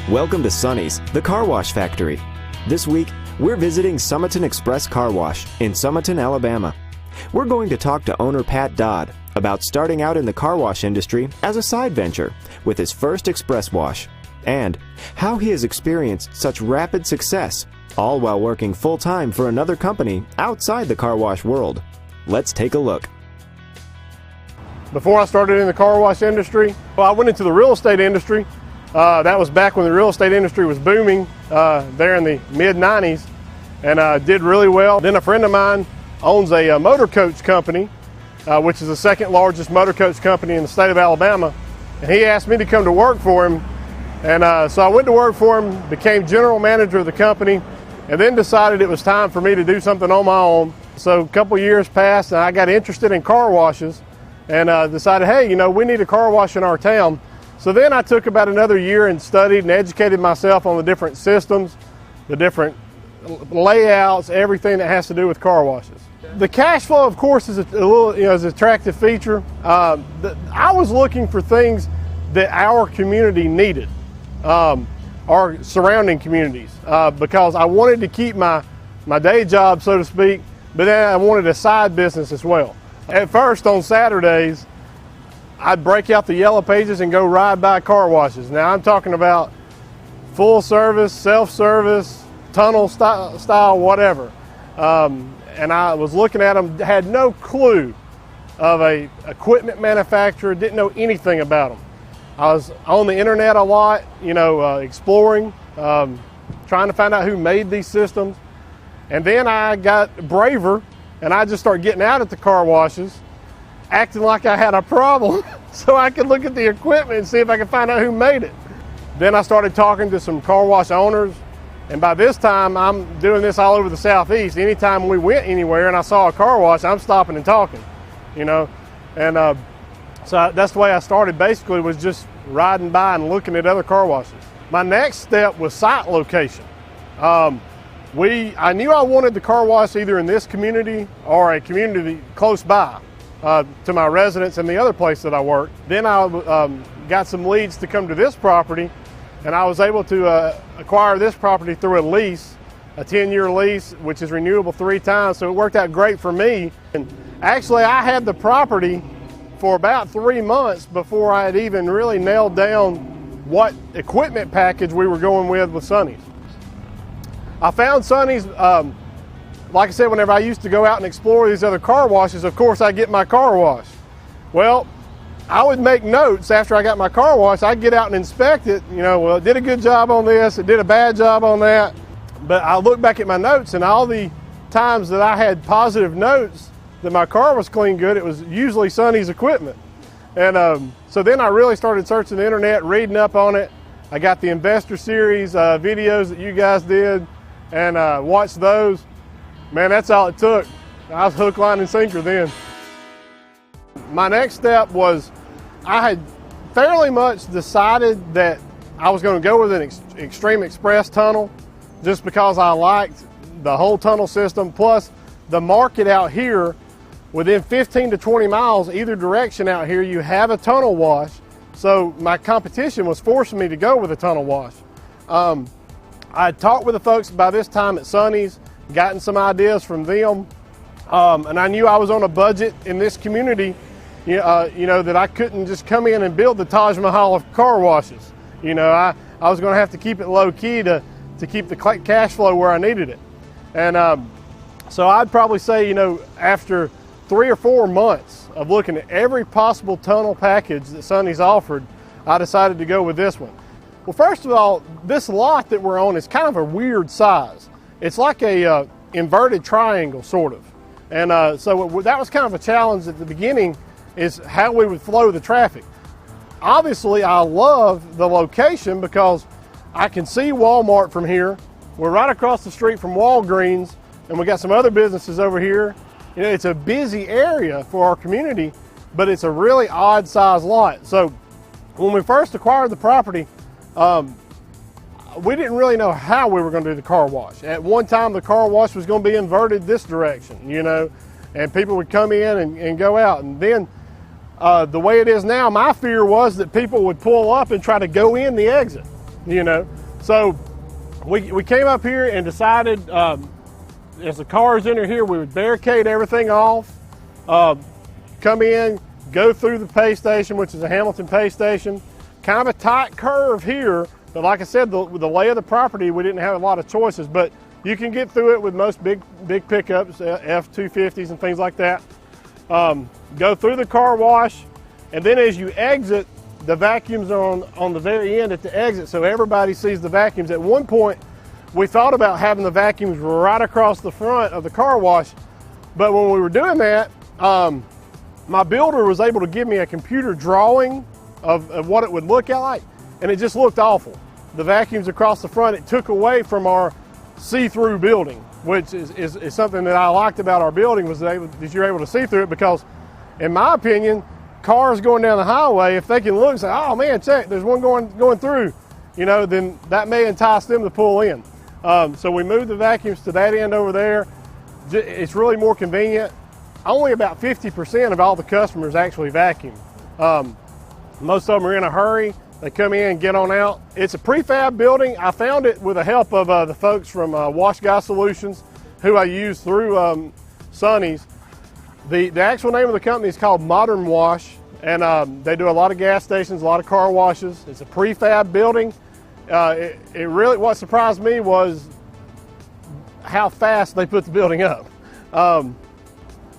Welcome to Sonny's, the car wash factory. This week, we're visiting Sumiton Express Car Wash in Sumiton, Alabama. We're going to talk to owner Pat Dodd about starting out in the car wash industry as a side venture with his first express wash, and how he has experienced such rapid success, all while working full-time for another company outside the car wash world. Let's take a look. Before I started in the car wash industry, I went into the real estate industry. That was back when the real estate industry was booming there in the mid-90s, and did really well. Then a friend of mine owns a motor coach company, which is the second largest motor coach company in the state of Alabama, and he asked me to come to work for him. And so I went to work for him, became general manager of the company, and then decided it was time for me to do something on my own. So a couple years passed, and I got interested in car washes, and decided, hey, we need a car wash in our town. So then I took about another year and studied and educated myself on the different systems, the different layouts, everything that has to do with car washes. The cash flow, of course, is a little, is an attractive feature. I was looking for things that our community needed, our surrounding communities, because I wanted to keep my day job, so to speak, but then I wanted a side business as well. At first, on Saturdays, I'd break out the yellow pages and go ride by car washes. Now I'm talking about full service, self-service, tunnel style, whatever. And I was looking at them, had no clue of a equipment manufacturer, didn't know anything about them. I was on the internet a lot, exploring, trying to find out who made these systems. And then I got braver, and I just started getting out at the car washes, acting like I had a problem so I could look at the equipment and see if I could find out who made it. Then I started talking to some car wash owners, and by this time I'm doing this all over the Southeast. Anytime we went anywhere and I saw a car wash, I'm stopping and talking, and so that's the way I started. Basically was just riding by and looking at other car washes. My next step was site location. I knew I wanted the car wash either in this community or a community close by to my residence and the other place that I worked. Then I got some leads to come to this property, and I was able to acquire this property through a lease, a 10-year lease, which is renewable 3 times, so it worked out great for me. And actually, I had the property for about 3 months before I had even really nailed down what equipment package we were going with Sonny's. I found Sonny's, like I said, whenever I used to go out and explore these other car washes, of course I'd get my car wash. Well, I would make notes after I got my car wash. I'd get out and inspect it, well, it did a good job on this, it did a bad job on that. But I look back at my notes, and all the times that I had positive notes that my car was clean good, it was usually Sonny's equipment. And so then I really started searching the internet, reading up on it. I got the Investor Series videos that you guys did, and watched those. Man, that's all it took. I was hook, line, and sinker then. My next step was, I had fairly much decided that I was going to go with an Extreme Express tunnel, just because I liked the whole tunnel system, plus the market out here. Within 15 to 20 miles either direction out here, you have a tunnel wash. So my competition was forcing me to go with a tunnel wash. I talked with the folks by this time at Sonny's, gotten some ideas from them, and I knew I was on a budget in this community, that I couldn't just come in and build the Taj Mahal of car washes. I was going to have to keep it low key to keep the cash flow where I needed it. And so I'd probably say, after 3 or 4 months of looking at every possible tunnel package that Sonny's offered, I decided to go with this one. Well, first of all, this lot that we're on is kind of a weird size. It's like a inverted triangle, sort of. And so that was kind of a challenge at the beginning, is how we would flow the traffic. Obviously, I love the location because I can see Walmart from here. We're right across the street from Walgreens, and we got some other businesses over here. It's a busy area for our community, but it's a really odd size lot. So when we first acquired the property, we didn't really know how we were going to do the car wash. At one time, the car wash was going to be inverted this direction, and people would come in and go out. And then the way it is now, my fear was that people would pull up and try to go in the exit. you know. So we came up here and decided as the cars enter here, we would barricade everything off, come in, go through the pay station, which is a Hamilton pay station, kind of a tight curve here, but like I said, the lay of the property, we didn't have a lot of choices, but you can get through it with most big pickups, F-250s and things like that. Go through the car wash, and then as you exit, the vacuums are on the very end at the exit, so everybody sees the vacuums. At one point, we thought about having the vacuums right across the front of the car wash, but when we were doing that, my builder was able to give me a computer drawing of what it would look like, and it just looked awful. The vacuums across the front, it took away from our see-through building, which is something that I liked about our building, was that you're able to see through it, because in my opinion, cars going down the highway, if they can look and say, oh man, check, there's one going through, you know, then that may entice them to pull in. So we moved the vacuums to that end over there. It's really more convenient. Only about 50% of all the customers actually vacuum. Most of them are in a hurry. They come in, get on out. It's a prefab building. I found it with the help of the folks from Wash Guy Solutions, who I use through SONNY'S. The actual name of the company is called Modern Wash, and they do a lot of gas stations, a lot of car washes. It's a prefab building. What surprised me was how fast they put the building up.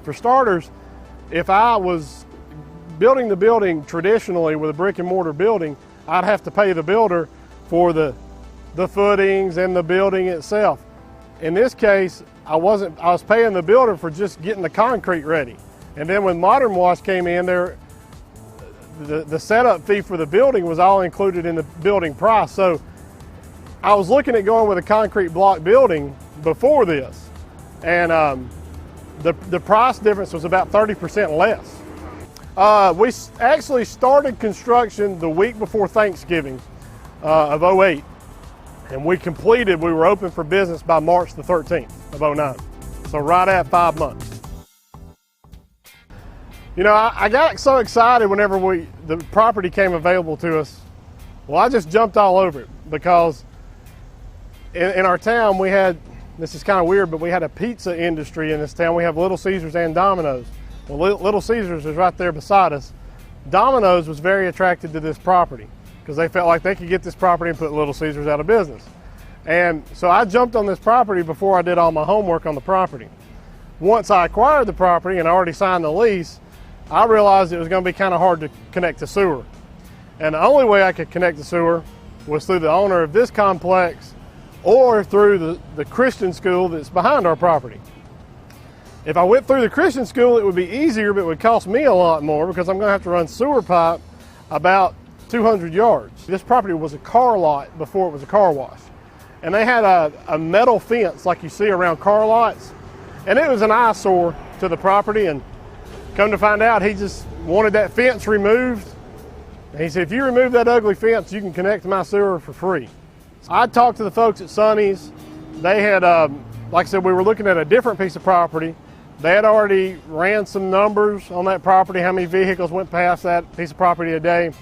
For starters, if I was building the building traditionally with a brick and mortar building, I'd have to pay the builder for the footings and the building itself. In this case, I was paying the builder for just getting the concrete ready. And then when Modern Wash came in there, the setup fee for the building was all included in the building price. So I was looking at going with a concrete block building before this, and the price difference was about 30% less. We actually started construction the week before Thanksgiving of '08, and we were open for business by March the 13th of '09. So right at 5 months. You know, I got so excited whenever the property came available to us. Well, I just jumped all over it, because in our town we had, this is kind of weird, but we had a pizza industry in this town. We have Little Caesars and Domino's. Well, Little Caesars is right there beside us. Domino's was very attracted to this property because they felt like they could get this property and put Little Caesars out of business. And so I jumped on this property before I did all my homework on the property. Once I acquired the property and I already signed the lease, I realized it was going to be kind of hard to connect the sewer. And the only way I could connect the sewer was through the owner of this complex or through the Christian school that's behind our property. If I went through the Christian school, it would be easier, but it would cost me a lot more, because I'm going to have to run sewer pipe about 200 yards. This property was a car lot before it was a car wash. And they had a metal fence like you see around car lots. And it was an eyesore to the property, and come to find out, he just wanted that fence removed. And he said, if you remove that ugly fence, you can connect to my sewer for free. So I talked to the folks at SONNY'S. They had, like I said, we were looking at a different piece of property. They had already ran some numbers on that property, how many vehicles went past that piece of property a day.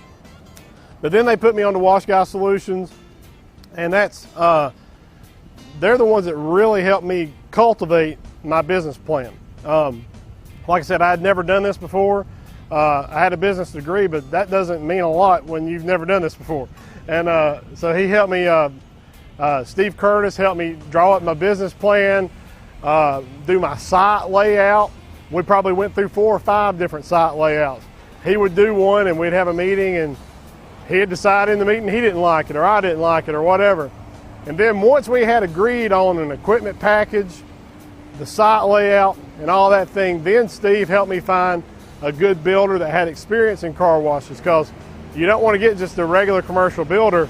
But then they put me on to Wash Guy Solutions, and that's, they're the ones that really helped me cultivate my business plan. Like I said, I had never done this before. I had a business degree, but that doesn't mean a lot when you've never done this before. And so he helped me, Steve Curtis helped me draw up my business plan, do my site layout. We probably went through 4 or 5 different site layouts. He would do one and we'd have a meeting, and he'd decide in the meeting he didn't like it or I didn't like it or whatever. And then once we had agreed on an equipment package, the site layout and all that thing, then Steve helped me find a good builder that had experience in car washes, because you don't want to get just a regular commercial builder.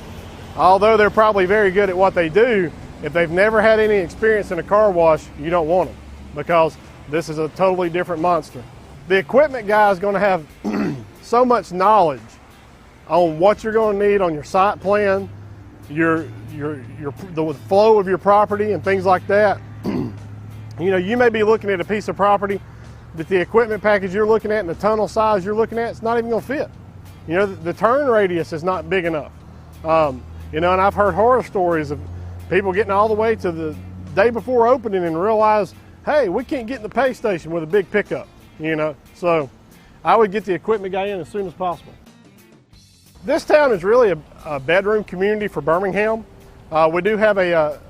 Although they're probably very good at what they do, if they've never had any experience in a car wash, you don't want them, because this is a totally different monster. The equipment guy is going to have so much knowledge on what you're going to need on your site plan, the flow of your property and things like that. You know, you may be looking at a piece of property that the equipment package you're looking at and the tunnel size you're looking at, it's not even going to fit. You know, the turn radius is not big enough. You know, and I've heard horror stories of people getting all the way to the day before opening and realize, hey, we can't get in the pay station with a big pickup, you know. So I would get the equipment guy in as soon as possible. This town is really a bedroom community for Birmingham. We do have a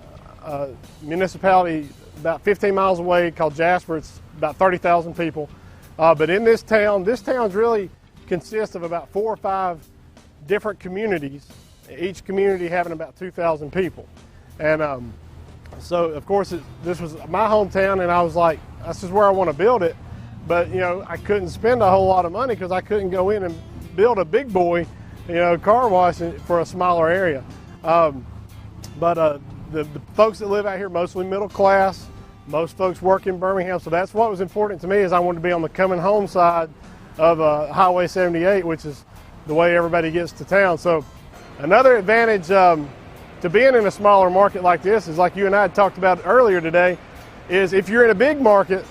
municipality about 15 miles away called Jasper. It's about 30,000 people. But in this town's really consists of about 4 or 5 different communities, each community having about 2,000 people. And so, of course, this was my hometown, and I was like, this is where I want to build it. But, you know, I couldn't spend a whole lot of money because I couldn't go in and build a big boy, you know, car wash for a smaller area. But the folks that live out here, mostly middle class, most folks work in Birmingham, so that's what was important to me, is I wanted to be on the coming home side of Highway 78, which is the way everybody gets to town. So another advantage to being in a smaller market like this is, like you and I had talked about earlier today, is if you're in a big market,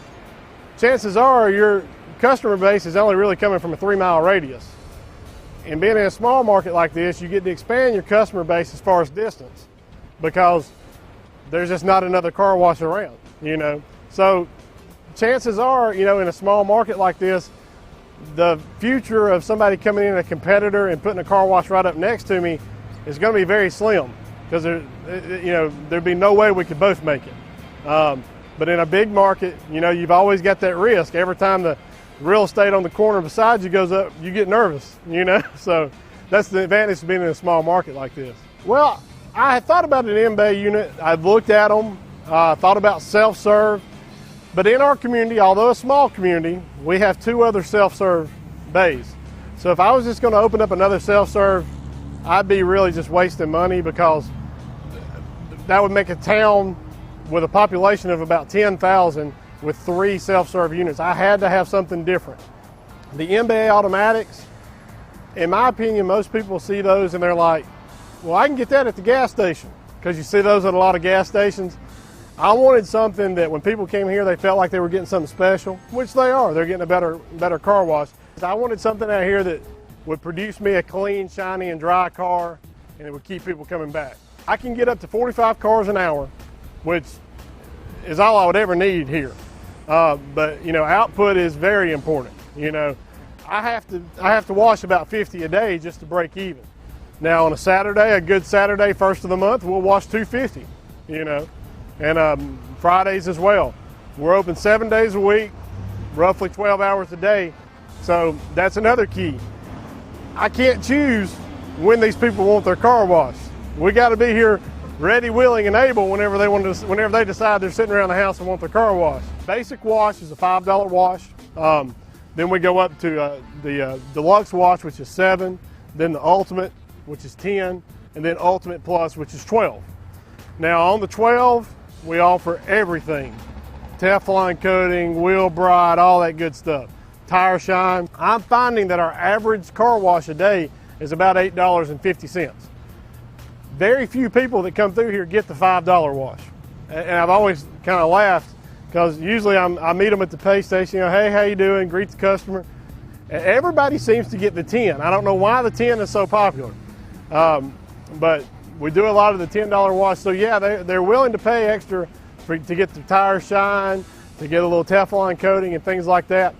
chances are your customer base is only really coming from a 3-mile radius. And being in a small market like this, you get to expand your customer base as far as distance, because there's just not another car wash around, you know. So chances are, you know, in a small market like this, the future of somebody coming in, a competitor, and putting a car wash right up next to me is going to be very slim, because you know, there'd be no way we could both make it. But in a big market, you know, you've always got that risk. Every time the real estate on the corner beside you goes up, you get nervous, you know. So that's the advantage of being in a small market like this. Well, I had thought about an in-bay unit. I've looked at them, thought about self-serve. But in our community, although a small community, we have 2 other self-serve bays. So if I was just going to open up another self-serve, I'd be really just wasting money, because that would make a town with a population of about 10,000 with 3 self-serve units. I had to have something different. The in-bay automatics, in my opinion, most people see those and they're like, well, I can get that at the gas station, because you see those at a lot of gas stations. I wanted something that when people came here, they felt like they were getting something special, which they are. They're getting a better car wash. I wanted something out here that would produce me a clean, shiny, and dry car, and it would keep people coming back. I can get up to 45 cars an hour, which is all I would ever need here. But you know, output is very important. You know, I have to wash about 50 a day just to break even. Now on a Saturday, a good Saturday, first of the month, we'll wash 250. You know, and Fridays as well. We're open 7 days a week, roughly 12 hours a day. So that's another key. I can't choose when these people want their car washed. We got to be here ready, willing, and able whenever they decide they're sitting around the house and want their car washed. Basic wash is a $5 wash. Then we go up to the deluxe wash, which is $7. Then the ultimate, which is $10, and then ultimate plus, which is $12. Now on the 12, we offer everything: Teflon coating, wheel bride, all that good stuff. Tire shine. I'm finding that our average car wash a day is about $8.50. Very few people that come through here get the $5 wash. And I've always kind of laughed, because usually I meet them at the pay station, you know, hey, how you doing? Greet the customer. And everybody seems to get the 10. I don't know why the 10 is so popular. But we do a lot of the $10 wash. So yeah, they're willing to pay extra to get the tire shine, to get a little Teflon coating and things like that.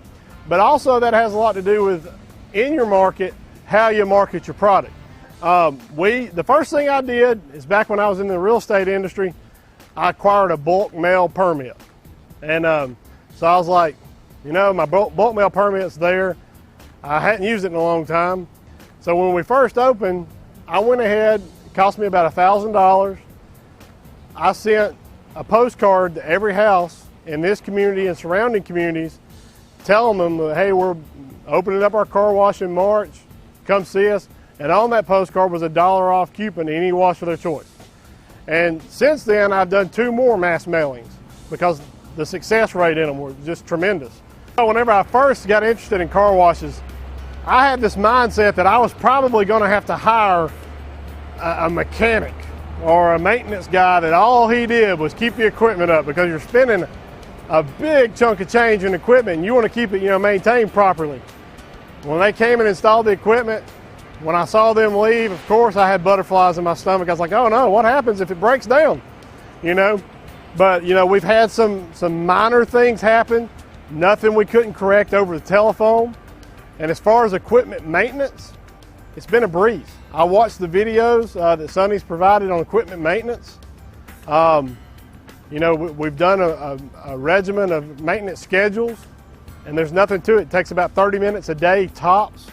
But also that has a lot to do with, in your market, how you market your product. The first thing I did is, back when I was in the real estate industry, I acquired a bulk mail permit. And so I was like, you know, my bulk mail permit's there. I hadn't used it in a long time. So when we first opened, I went ahead, it cost me about $1,000. I sent a postcard to every house in this community and surrounding communities, telling them that, hey, we're opening up our car wash in March, come see us. And on that postcard was a $1 off coupon to any wash of their choice. And since then, I've done 2 more mass mailings, because the success rate in them were just tremendous. So whenever I first got interested in car washes, I had this mindset that I was probably going to have to hire a mechanic or a maintenance guy that all he did was keep the equipment up, because you're spending a big chunk of change in equipment and you want to keep it, you know, maintained properly. When they came and installed the equipment, When I saw them leave, of course, I had butterflies in my stomach. I was like, oh no, what happens if it breaks down? You know? But, you know, we've had some minor things happen, nothing we couldn't correct over the telephone. And as far as equipment maintenance, it's been a breeze. I watched the videos that Sonny's provided on equipment maintenance. You know, we've done a regimen of maintenance schedules, and there's nothing to it. It takes about 30 minutes a day tops.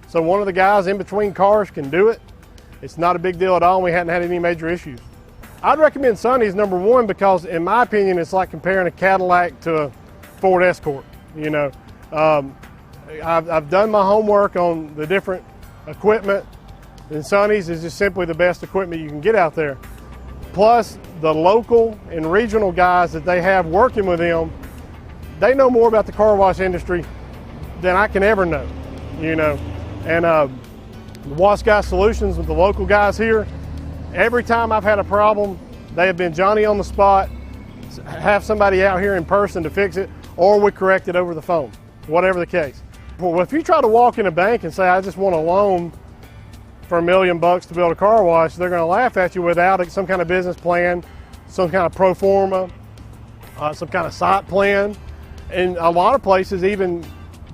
So one of the guys in between cars can do it. It's not a big deal at all, and we hadn't had any major issues. I'd recommend Sonny's number one because, in my opinion, it's like comparing a Cadillac to a Ford Escort. You know, I've done my homework on the different equipment, and Sonny's is just simply the best equipment you can get out there. Plus, the local and regional guys that they have working with them, they know more about the car wash industry than I can ever know, you know. And Wash Guy Solutions with the local guys here, every time I've had a problem, they have been Johnny on the spot, have somebody out here in person to fix it, or we correct it over the phone, whatever the case. Well, if you try to walk in a bank and say, I just want a loan for $1 million to build a car wash, they're going to laugh at you without some kind of business plan, some kind of pro forma, some kind of site plan, and a lot of places even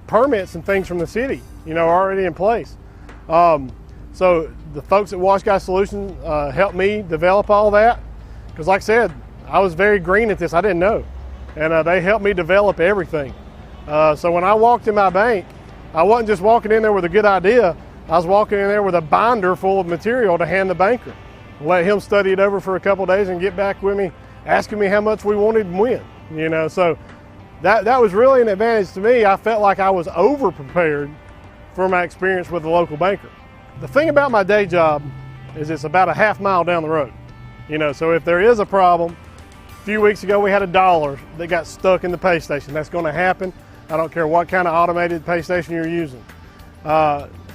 permits and things from the city, you know, are already in place. So the folks at Wash Guy Solutions helped me develop all that, because like I said, I was very green at this, I didn't know, and they helped me develop everything. So when I walked in my bank, I wasn't just walking in there with a good idea, I was walking in there with a binder full of material to hand the banker. Let him study it over for a couple of days and get back with me, asking me how much we wanted and when. You know, so that was really an advantage to me. I felt like I was over-prepared for my experience with the local banker. The thing about my day job is it's about a half mile down the road. You know, so if there is a problem, a few weeks ago we had $1 that got stuck in the pay station. That's going to happen. I don't care what kind of automated pay station you're using.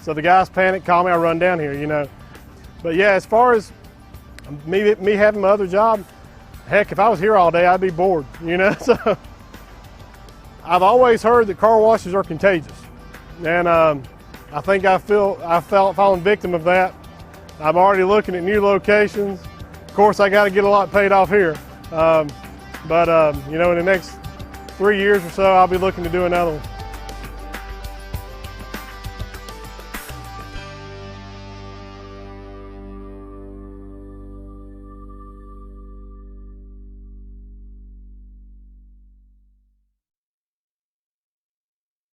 So the guys panic, call me, I run down here, you know. But yeah, as far as me having my other job, heck, if I was here all day, I'd be bored, you know. So I've always heard that car washes are contagious. And I think I've fallen victim of that. I'm already looking at new locations. Of course, I got to get a lot paid off here. You know, in the next 3 years or so, I'll be looking to do another one.